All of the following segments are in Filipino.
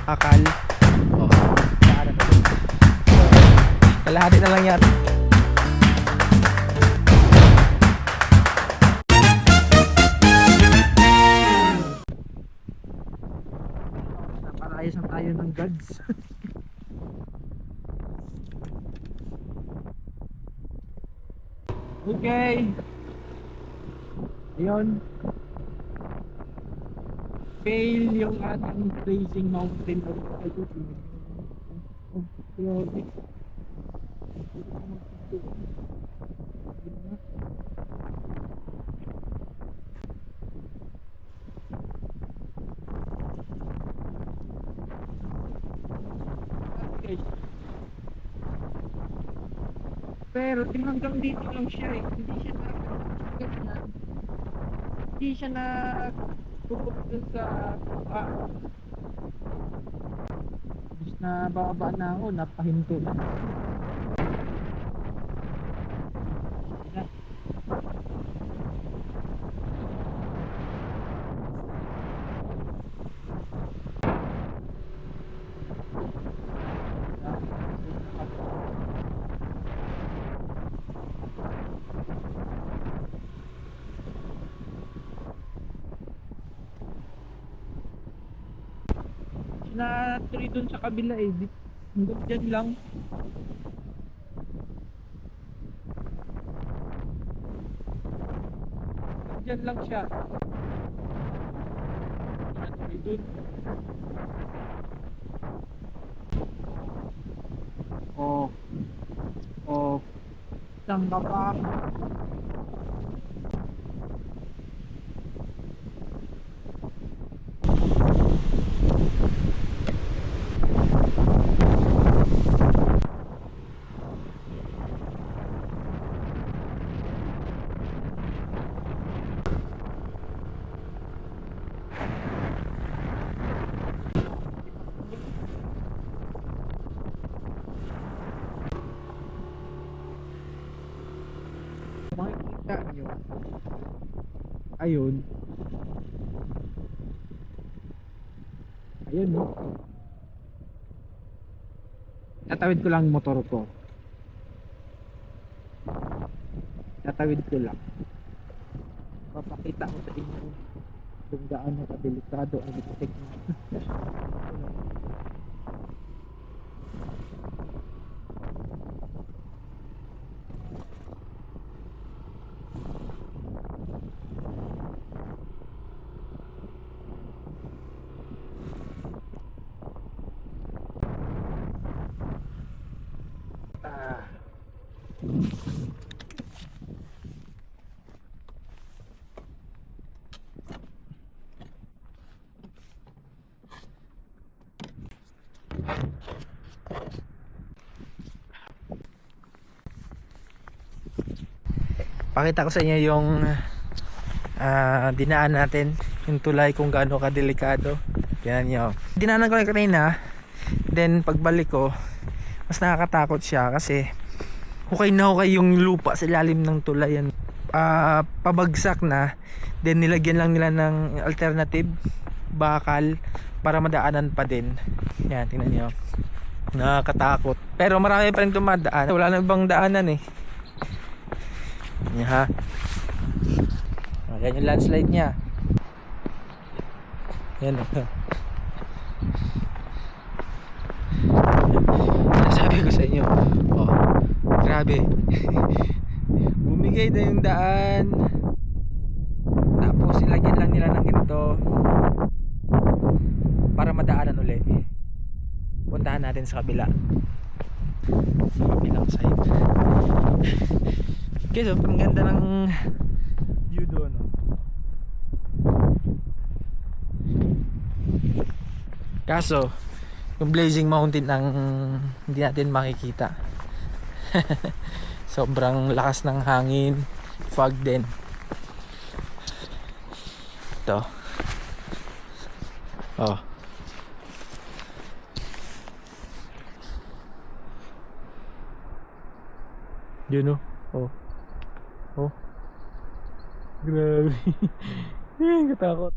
Akal. Oh. Kalahati na lang yata. Napalayas na tayo ng gods. Okay. Ayun. Fail yung ating blazing mountain of Ayun. Oh, grabe. Okay. Pero hanggang dito lang siya eh. Hindi siya na bukod dun sa bis na bababa na ako, napahinto na. Natuloy dun sa kabila eh. Hanggang dyan lang. Dyan lang siya. Natuloy dun. Oh. Oh. Saan ka pa? Makikita nyo ayun ayun no, tatawid ko lang motor ko, tatawid ko lang, papakita ko sa inyo kung gaano kadelikado ang litik na pakita ko sa inyo yung dinaan natin, yung tulay kung gaano kadelikado. Yan nyo, dinaanan ko na kanina, then pagbalik ko mas nakakatakot siya kasi hukay na hukay yung lupa sa ilalim ng tulay yan. Pabagsak na, then nilagyan lang nila ng alternative bakal para madaanan pa din. Yan, tingnan nyo, nakakatakot pero marami pa rin dumadaan, wala na ibang daanan eh. Yan ha. Ayan yung landslide nya. Yan o. Sabi ko sa inyo, oh, grabe. Bumigay na yung daan, tapos ilagyan lang nila ng ganito para madaanan uli. Puntahan natin sa kabila, sa kabilang side. Okay, so ang ganda ng view doon, no? Kaso yung blazing mountain ang hindi natin makikita. Sobrang lakas ng hangin, fog din. Ito. Oh. Yun, no? Oh. Oh. Grabe. Katakot.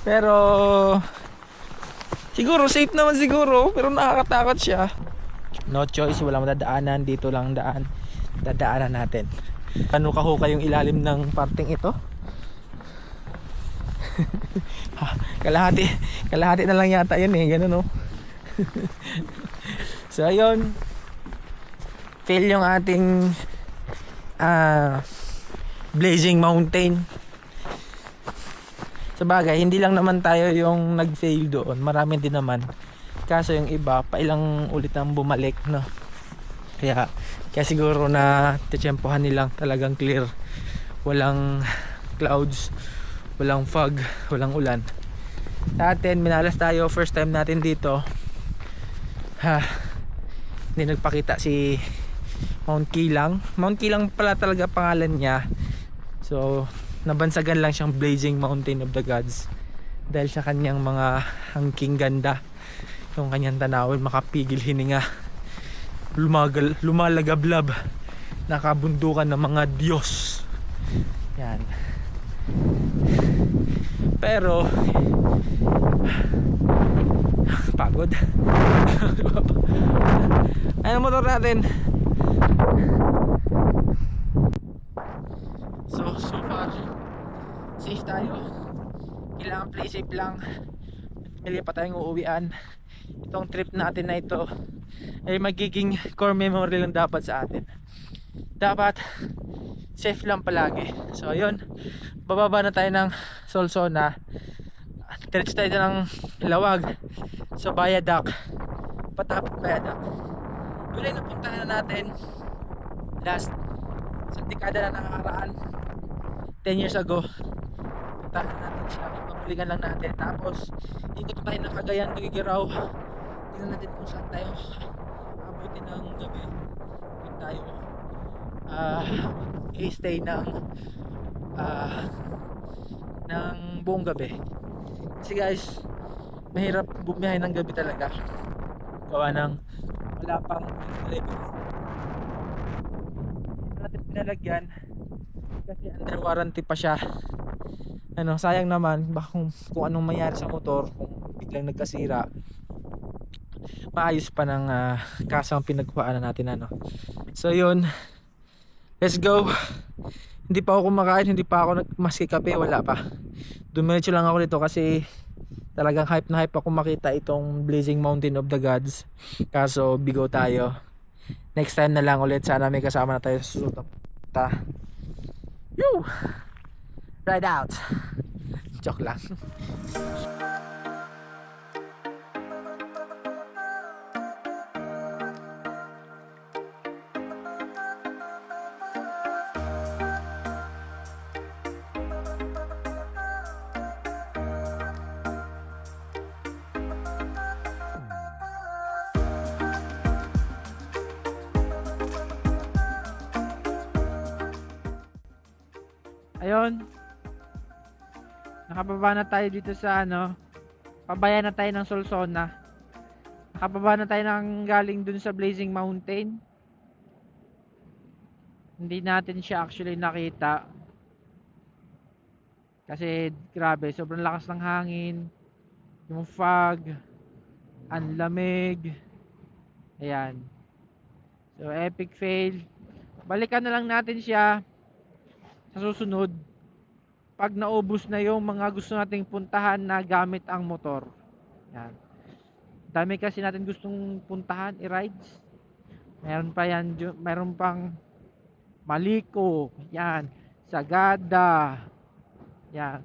Pero siguro safe naman siguro, pero nakakatakot siya. No choice, wala madadaanan, dito lang dadaanan natin. Ano kahukay yung ilalim ng parting ito? kalahati kalahati na lang yata yun eh, ganun, no? So ayun, fail yung ating Blazing Mountain. Sabagay, hindi lang naman tayo yung nag-fail doon, marami din naman. Kaso yung iba, pailang ulit nang bumalik, no? Kaya siguro na titsempohan nilang talagang clear. Walang clouds, walang fog, walang ulan. Sa atin, minalas tayo, first time natin dito. Hindi nagpakita si Mount Kilang. Mount Kilang pala talaga pangalan niya. So nabansagan lang siyang Blazing Mountain of the Gods dahil sa kanyang mga hangking ganda, yung kanyang tanawin, makapigil hininga, lumalagablab, nakabundukan ng mga Diyos. Yan. Pero pagod. Ayun ang motor natin. So far safe tayo. Kailangan play safe lang. Mili pa tayong uuwian. Itong trip natin na ito ay magiging core memory lang dapat sa atin. Dapat safe lang palagi. So ayun, bababa na tayo ng Solsona. Diretso tayo ng Lawag sa Viaduct, patapos Viaduct. Yun ay napuntahan na natin last sa dekada na nakaraan, 10 years ago. Puntahan natin siya, pabulingan lang natin. Tapos ikot tayo ng Cagayan, Tugigaraw. Tingnan natin kung saan tayo abutin ng gabi. Kung tayo i-stay ng buong gabi. Kasi guys, mahirap bumiyahe ng gabi talaga. Gawa ng wala pang level. Hindi natin pinalagyan kasi under warranty pa siya. Ano, sayang naman baka kung anong mangyari sa motor, kung biglang nagkasira, maayos pa ng kaso ang pinagkuhaan natin, ano. So yun, let's go. Hindi pa ako kumakain, hindi pa ako nagmaski kape, wala pa. Dumiretso lang ako dito kasi talagang hype na hype ako makita itong Blazing Mountain of the Gods. Kaso bigo tayo. Next time na lang ulit, sana may kasama na tayo sa susunod na punta. Yoo! Ride out. Joke lang. Ayun, nakababa na tayo dito sa pabayan na tayo ng Solsona. Nakababa na tayo ng galing dun sa Blazing Mountain. Hindi natin siya actually nakita kasi grabe, sobrang lakas ng hangin, yung fog, ang lamig. Ayan, so epic fail. Balikan na lang natin siya sa susunod pag naubos na yung mga gusto nating puntahan na gamit ang motor. Yan, dami kasi natin gustong puntahan, i-rides. Meron pa yan, meron pang Maliko, yan, Sagada, yan,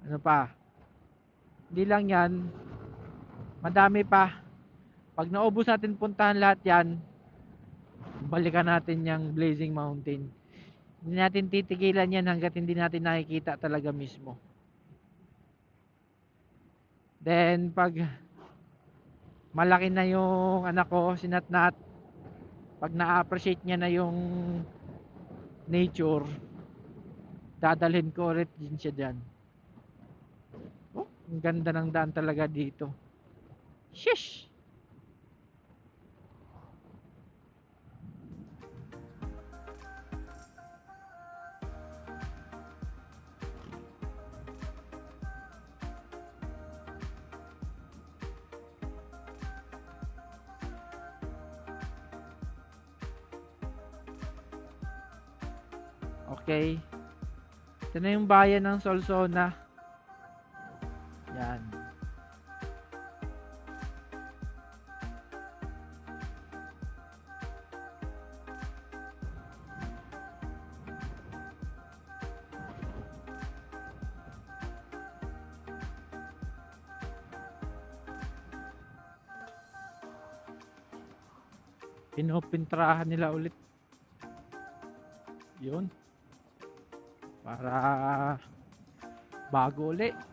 ano pa, hindi lang yan, madami pa. Pag naubos natin puntahan lahat yan, balikan natin yung Blazing Mountain. Hindi natin titigilan yan hanggat hindi natin nakikita talaga mismo. Then pag malaki na yung anak ko, si Natnat, pag na-appreciate niya na yung nature, dadalhin ko ulit din siya dyan. Oh, ang ganda ng daan talaga dito. Shish! Okay. Ito na yung bayan ng Solsona. Yan. Pinupintrahan nila ulit. Yun. Para bago ulit.